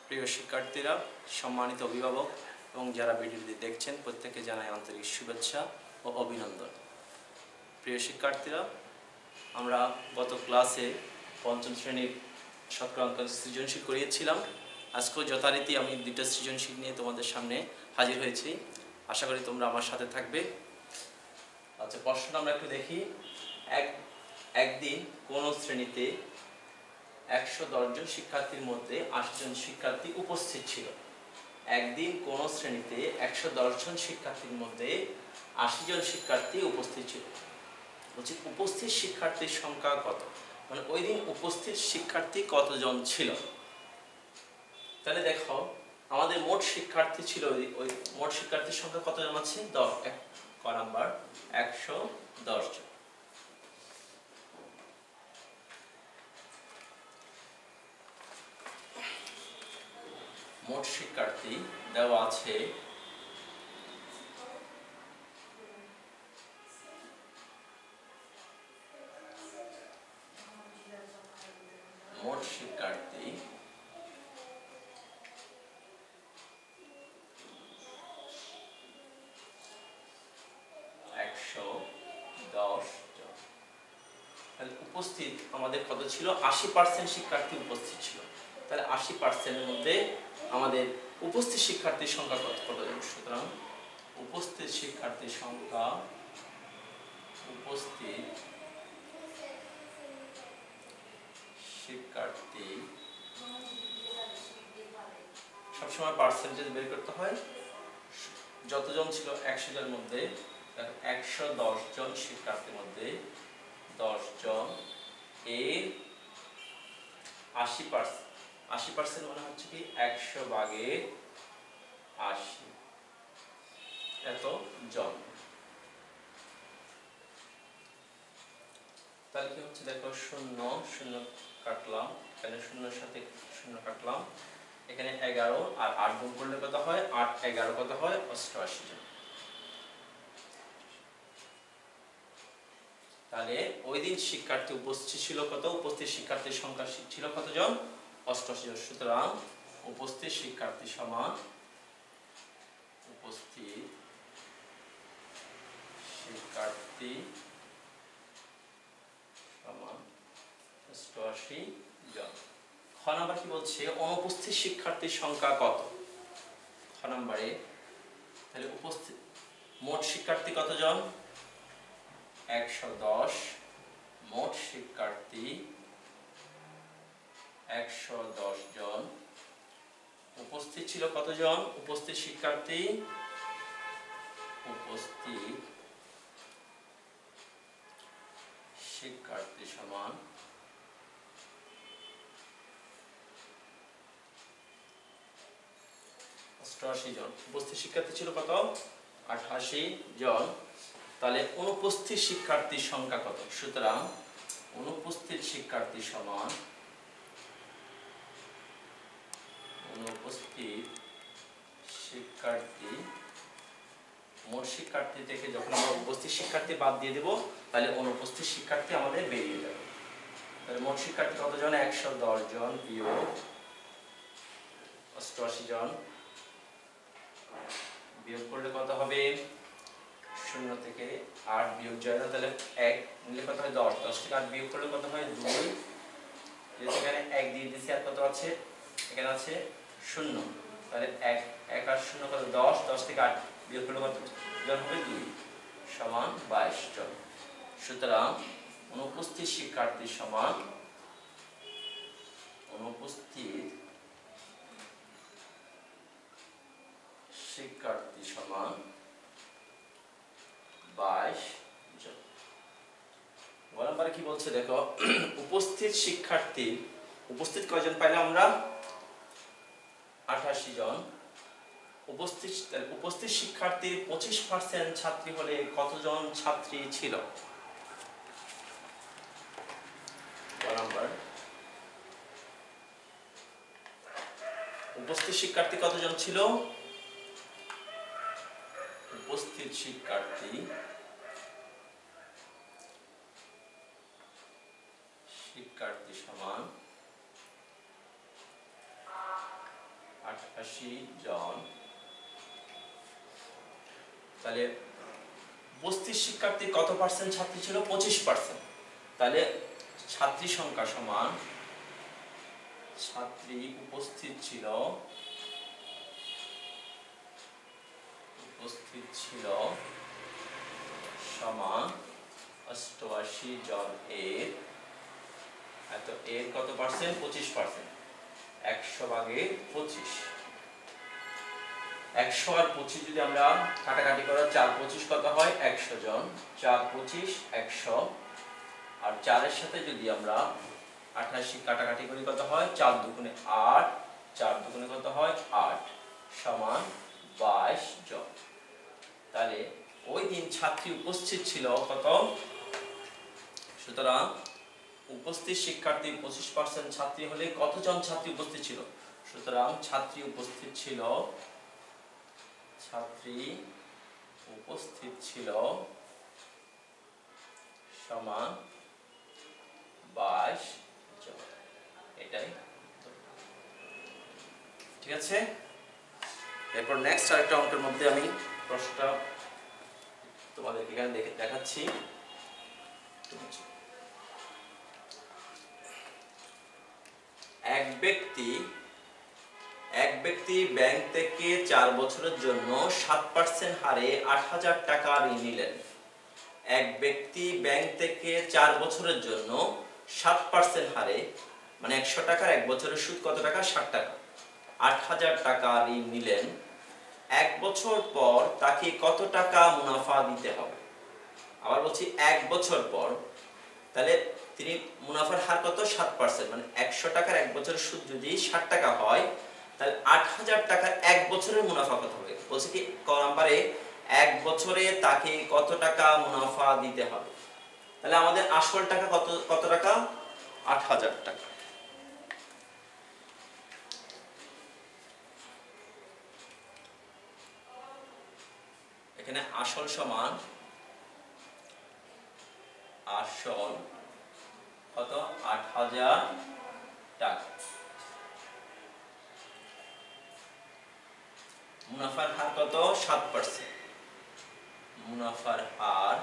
প্রিয় শিক্ষার্থীরা, সম্মানিত অভিভাবক এবং যারা ভিডিওটি দেখছেন প্রত্যেককে জানাই আন্তরিক শুভেচ্ছা ও অভিনন্দন। প্রিয় শিক্ষার্থীরা, আমরা গত ক্লাসে পঞ্চম শ্রেণীর শতকরাঙ্ক সৃজনশীল করিয়েছিলাম। আজকেও যথারীতি আমি দুইটা সৃজনশীল নিয়ে তোমাদের সামনে হাজির হয়েছি। আশা করি তোমরা আমার সাথে থাকবে। আচ্ছা, প্রশ্নটা আমরা একটু দেখি। একদিন কোন শ্রেণীতে 110 জন শিক্ষার্থীর মধ্যে 80 জন শিক্ষার্থী উপস্থিত ছিল। একদিন কোন শ্রেণীতে 110 জন শিক্ষার্থীর মধ্যে 80 জন শিক্ষার্থী উপস্থিত ছিল। বলছি উপস্থিত শিক্ষার্থীর সংখ্যা কত, মানে ওই দিন উপস্থিত শিক্ষার্থী কতজন ছিল। তাহলে দেখো, আমাদের মোট শিক্ষার্থী ছিল, ওই মোট শিক্ষার্থীর সংখ্যা কতজন আছে? 10। ক নাম্বার 110 জন। মোট শিক্ষার্থী দেওয়া আছে মোট শিক্ষার্থী 110 জন। তাহলে উপস্থিত আমাদের কত ছিল? 80% শিক্ষার্থী উপস্থিত ছিল। তাহলে 80%-এর মধ্যে আমাদের উপস্থিত শিক্ষার্থীর সংখ্যা কতজন? সুতরাং উপস্থিত শিক্ষার্থীর সংখ্যা, উপস্থিত শিক্ষার্থী সবসময় পার্সেন্টেজ বের করতে হয়। যতজন ছিল 100 জনের মধ্যে, 110 জন শিক্ষার্থীর মধ্যে 10 জন এর 80% মানে হচ্ছে কি 100 ভাগে 80, এত জন। তাহলে কি হচ্ছে দেখো, 0 0 কাটলাম, এখানে 0-এর সাথে 0 কাটলাম, এখানে 11 আর 8 গুণ করলে কত হয়? 8 11 কত হয়? 88 জন। তাহলে ওই দিন শিক্ষার্থী উপস্থিত ছিল কত? উপস্থিত শিক্ষার্থীর সংখ্যা ছিল কতজন? 88 জন। সুতরাং উপস্থিত শিক্ষার্থী সমান উপস্থিত শিক্ষার্থী সমান 88 জন। খ নাম্বার কি বলছে? অনুপস্থিত শিক্ষার্থীর সংখ্যা কত? খ নাম্বারে তাহলে উপস্থিত মোট শিক্ষার্থী কতজন? 110। মোট শিক্ষার্থী 110 জন। উপস্থিত ছিল কতজন? উপস্থিত শিক্ষার্থী, উপস্থিত শিক্ষার্থী সমান 88 জন। উপস্থিত শিক্ষার্থী ছিল কত? 88 জন। তাহলে অনুপস্থিত শিক্ষার্থীর সংখ্যা কত? সুতরাং অনুপস্থিত শিক্ষার্থী সমান অনুপস্থিত শিক্ষার্থী। মোট শিক্ষার্থী থেকে যখন আমরা উপস্থিত শিক্ষার্থী বাদ দিয়ে দেব, তাহলে অনুপস্থিত শিক্ষার্থী আমাদের বেরিয়ে যাবে। তাহলে মোট শিক্ষার্থী কতজন? 110 জন বিয়োগ 88 জন। বিয়োগ করলে কত হবে? 0 থেকে 8 বিয়োগ যায় না, তাহলে 1 নিলে কত হয়? 10। 10 থেকে 8 বিয়োগ করলে কত হয়? 2। এখানে 1 দিয়ে দিছি, আর কত আছে? এখানে আছে 0। তাহলে 1 আর 0 কত? 10। 10 থেকে 8 বিয়োগ করলে কত জন হবে? 2 সমান 22 জন। সুতরাং অনুপস্থিত শিক্ষার্থী সমান অনুপস্থিত শিক্ষার্থী সমান 22 জন। নাম্বার কি বলছে দেখো, উপস্থিত শিক্ষার্থী, উপস্থিত কয়জন পাইলাম আমরা? 88 জন। উপস্থিত শিক্ষার্থীর 25% ছাত্রী হলে কতজন ছাত্রী ছিল? নাম্বার উপস্থিত শিক্ষার্থী কতজন ছিল? উপস্থিত শিক্ষার্থী সমান 88 জন। তাহলে উপস্থিত শিক্ষার্থী কত পার্সেন্ট ছাত্রী ছিল? 25%। তাহলে ছাত্রী সংখ্যা সমান ছাত্রী উপস্থিত ছিল সমান 88 জন এর, এত এর কত পার্সেন্ট? 25%। 100 ভাগে 25, 100 আর 25 যদি আমরা কাটাকাটি করি 4 25 কত হয়? 100 জন। 4 25 100, আর 4 এর সাথে যদি আমরা 88 কাটাকাটি করি কত হয়? 4 দুগুণে 8, 4 দুগুণে কত হয়? 8 সমান 22 জন। তাহলে ওই দিন ছাত্রী উপস্থিত ছিল কত? সুতরাং উপস্থিত শিক্ষার্থী 25% ছাত্রী হলে কতজন ছাত্রী উপস্থিত ছিল? সুতরাং ছাত্রী উপস্থিত ছিল সমান 22 জন। এটাই ঠিক আছে। এরপর নেক্সট আরেকটা অঙ্কের মধ্যে আমি প্রশ্নটা তোমাদেরকে এখানে দেখাচ্ছি। এক ব্যক্তি ব্যাংক থেকে 4 বছরের জন্য 7% হারে 8,000 টাকা ঋণ নিলেন। এক ব্যক্তি ব্যাংক থেকে 4 বছরের জন্য 7% হারে, মানে 100 টাকার 1 বছরের সুদ কত টাকা? 60 টাকা, 8,000 টাকা ঋণ নিলেন। 1 বছর পর তাকে কত টাকা মুনাফা দিতে হবে? আবার বলছি 1 বছর পর, তাহলে তিনি মুনাফার হার কত? 7%, মানে 100 টাকার 1 বছরের সুদ যদি 60 টাকা হয়, তাহলে 8,000 টাকার 1 বছরের মুনাফা কত হবে? বলছে কি ক নাম্বারে 1 বছরে তাকে কত টাকা মুনাফা দিতে হবে। তাহলে আমাদের আসল টাকা কত টাকা? 8,000 টাকা। এখানে আসল সমান আসল কত? 8,000 টাকা। মুনাফার হার কত? 7%। মুনাফার হার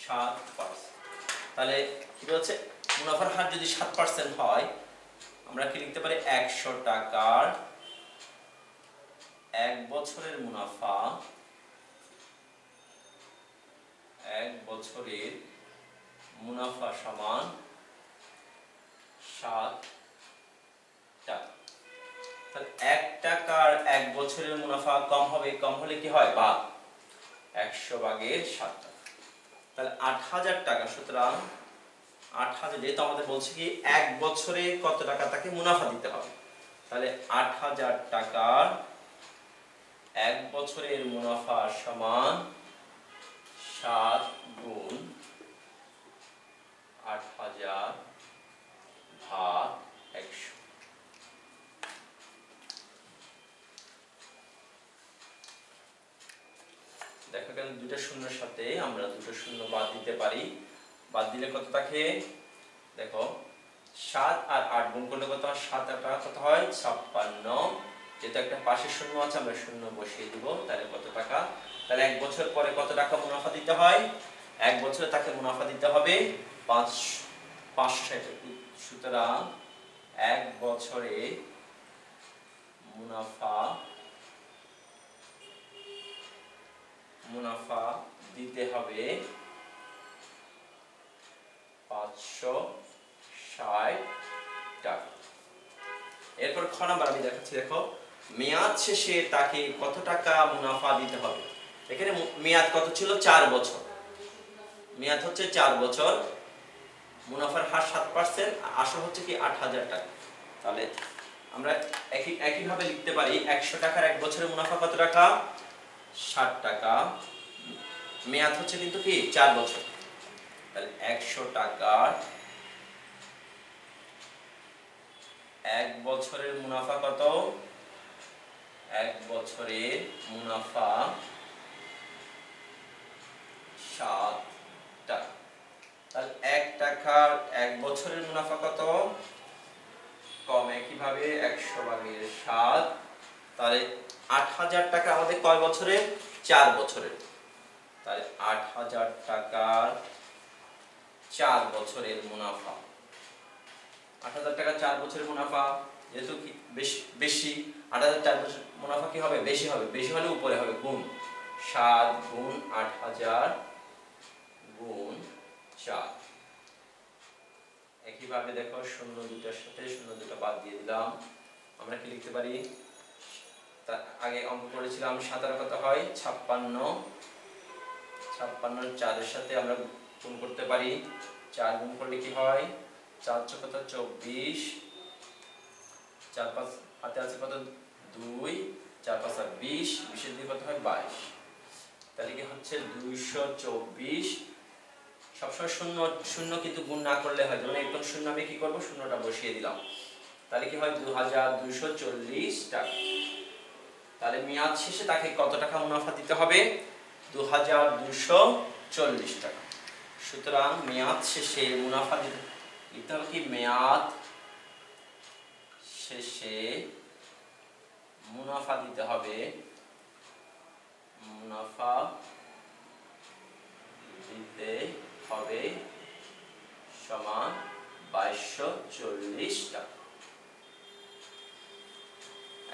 7%। তাহলে কি বলছে? মুনাফার হার যদি 7% হয়, আমরা কি লিখতে পারি? 100 টাকার 1 বছরের মুনাফা, 1 বছরের মুনাফা সমান 7 টাকা। তাহলে 1 টাকার 1 বছরের মুনাফা কম হবে, কম হলে কি হয়? ভাগ 100 ভাগের 7 টাকা। তাহলে 8,000 টাকা। সুতরাং 8,000, যেহেতু আমাদের বলছে কি 1 বছরে কত টাকা তাকে মুনাফা দিতে হবে, তাহলে 8,000 টাকার 1 বছরের মুনাফা সমান 7 গুণ 8,000 ভাগ 100। দেখো এখানে দুটো শূন্যের সাথে আমরা দুটো শূন্য বাদ দিতে পারি। বাদ দিলে কত থাকে? দেখো 7 আর 8 গুণ করলে কত হয়? 7 আর 8 কত হয়? 56। যেহেতু একটা পাশে শূন্য আছে, আমরা শূন্য বসিয়ে দিব। তাহলে কত টাকা? তাহলে 1 বছর পরে কত টাকা মুনাফা দিতে হয়? 1 বছরে তাকে মুনাফা দিতে হবে 560 টাকা। সুতরাং 1 বছরে মুনাফা দিতে হবে 560 টাকা। এরপর খ নাম্বার আমি দেখাচ্ছি। দেখো মেয়াদ শেষে তাকে কত টাকা মুনাফা দিতে হবে। এখানে মেয়াদ কত ছিল? 4 বছর। মেয়াদ হচ্ছে 4 বছর, মুনাফার হার 7%, আসল হচ্ছে কি 8,000 টাকা। তাহলে আমরা একইভাবে লিখতে পারি 100 টাকার 1 বছরের মুনাফা কত টাকা? 60 টাকা। মেয়াদ হচ্ছে কিন্তু কি 4 বছর। তাহলে 100 টাকার 1 বছরের মুনাফা কত? 1 বছরের মুনাফা 7 টাকা। তাহলে 1 টাকার 1 বছরের মুনাফা কত? কম একইভাবে 100 ভাগের 7, তাহলে 8,000 টাকা আমাদের কয় বছরের? 4 বছরের। তাহলে 8,000 টাকার 4 বছরের মুনাফা। 8,000 টাকা 4 বছরের মুনাফা যেহেতু কি বেশি 8,000 4 বছর মুনাফা কি হবে? বেশি হবে। বেশি হলে উপরে হবে গুণ 7 গুণ 8,000 গুণ 4। একইভাবে দেখো শূন্য দুটার সাথে শূন্য দুটো বাদ দিয়ে দিলাম। আমরা কি লিখতে পারি? তার আগে অঙ্ক করেছিলাম 17 কত হয়? 56। 56 4 এর সাথে আমরা গুণ করতে পারি। 4 গুণ করলে কি হয়? 4 × 4 = 24, 4 5 হাতে আছে কত? 2, 4 5 আর 20, 20 এর দিয়ে কত হয়? 22। তাহলে কি হচ্ছে 224। সবসময় শূন্য শূন্য কিন্তু গুণ না করলে হয়, যেমন একদম শূন্য আমি কি করব? শূন্যটা বসিয়ে দিলাম। তাহলে কি হয়? 2240 টাকা। তাহলে মেয়াদ শেষে তাকে কত টাকা মুনাফা দিতে হবে? 2240 টাকা। সুতরাং মেয়াদ শেষে মুনাফা দিতে হবে কি? মেয়াদ শেষে মুনাফা দিতে হবে, মুনাফা দিতে হবে সমান 2240 টাকা।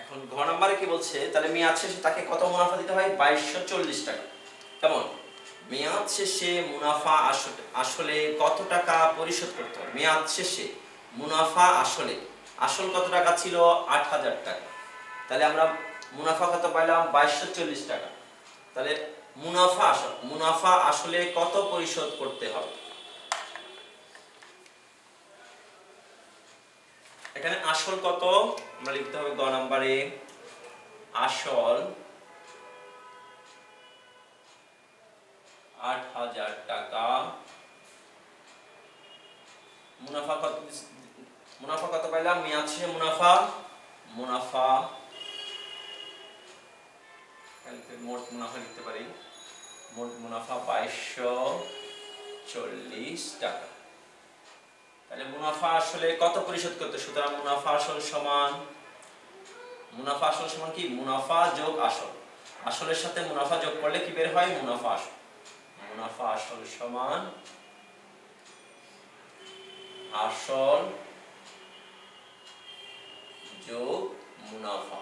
এখন ঘ নম্বরে কি বলছে? তাহলে মেয়াদ শেষে তাকে কত মুনাফা দিতে হয়? 2240 টাকা। কেমন? মেয়াদ শেষে মুনাফা আসলে কত টাকা পরিশোধ করতে হবে? মেয়াদ শেষে মুনাফা আসল কত টাকা ছিল? 8,000 টাকা। তাহলে আমরা মুনাফা কত পাইলাম? 2240 টাকা। তাহলে মুনাফা আসলে কত পরিশোধ করতে হবে? এখানে আসল কত আমরা লিখতে হবে গ নম্বরে। আসল 8,000 টাকা। মুনাফা কত পাইলাম? মেয়াদ শেষে মুনাফা মোট মুনাফা লিখতে পারি। মোট মুনাফা 2240 টাকা। তাহলে মুনাফা আসলে কত পরিশোধ করতে? সুতরাং মুনাফা আসল সমান কি? মুনাফা যোগ আসল। আসলের সাথে মুনাফা যোগ করলে কি বের হয়? মুনাফা আসল। মুনাফা আসল সমান আসল যোগ মুনাফা।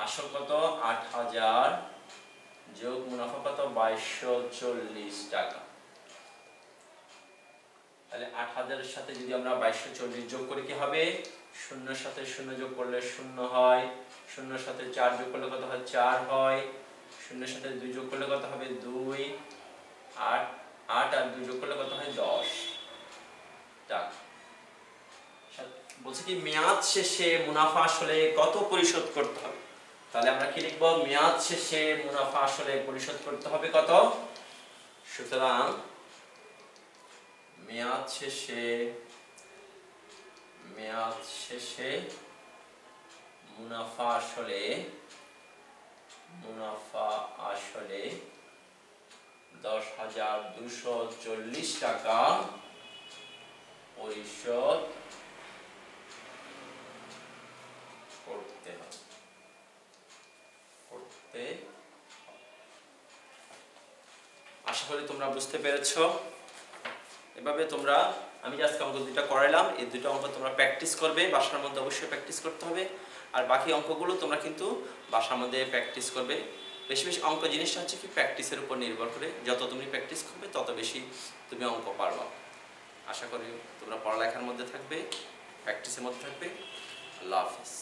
আসল কত? 8,000 যোগ মুনাফা কত? 2240 টাকা। তাহলে 8,000 এর সাথে যদি আমরা 2240 যোগ করি কি হবে? শূন্যের সাথে শূন্য যোগ করলে শূন্য হয়, শূন্যের সাথে 4 যোগ করলে কত হয়? 4 হয়, শূন্যের সাথে 2 যোগ করলে কত হবে? 2, 8 আর 2 যোগ করলে কত হয়? 10 টাকা। বলছে কি মেয়াদ শেষে মুনাফা আসলে কত পরিশোধ করতে হবে? তাহলে আমরা কি লিখব? মেয়াদ শেষে মুনাফা আসলে পরিশোধ করতে হবে কত? সুতরাং মেয়াদ শেষে মুনাফা আসলে 10,240 টাকা পরিশোধ করতে হবে। আশা করি তোমরা বুঝতে পেরেছো। এভাবে তোমরা আমি যে আজকে অঙ্ক দুটো করাইলাম, এই দুটো অঙ্ক তোমরা প্র্যাকটিস করবে। বাসার মধ্যে অবশ্যই প্র্যাকটিস করতে হবে। আর বাকি অঙ্কগুলো তোমরা কিন্তু বাসার মধ্যে প্র্যাকটিস করবে। বেশি বেশি অঙ্ক জিনিসটা হচ্ছে কি প্র্যাকটিসের উপর নির্ভর করে। যত তুমি প্র্যাকটিস করবে তত বেশি তুমি অঙ্ক পারবা। আশা করি তোমরা পড়ালেখার মধ্যে থাকবে, প্র্যাকটিসের মধ্যে থাকবে। আল্লাহ হাফেজ।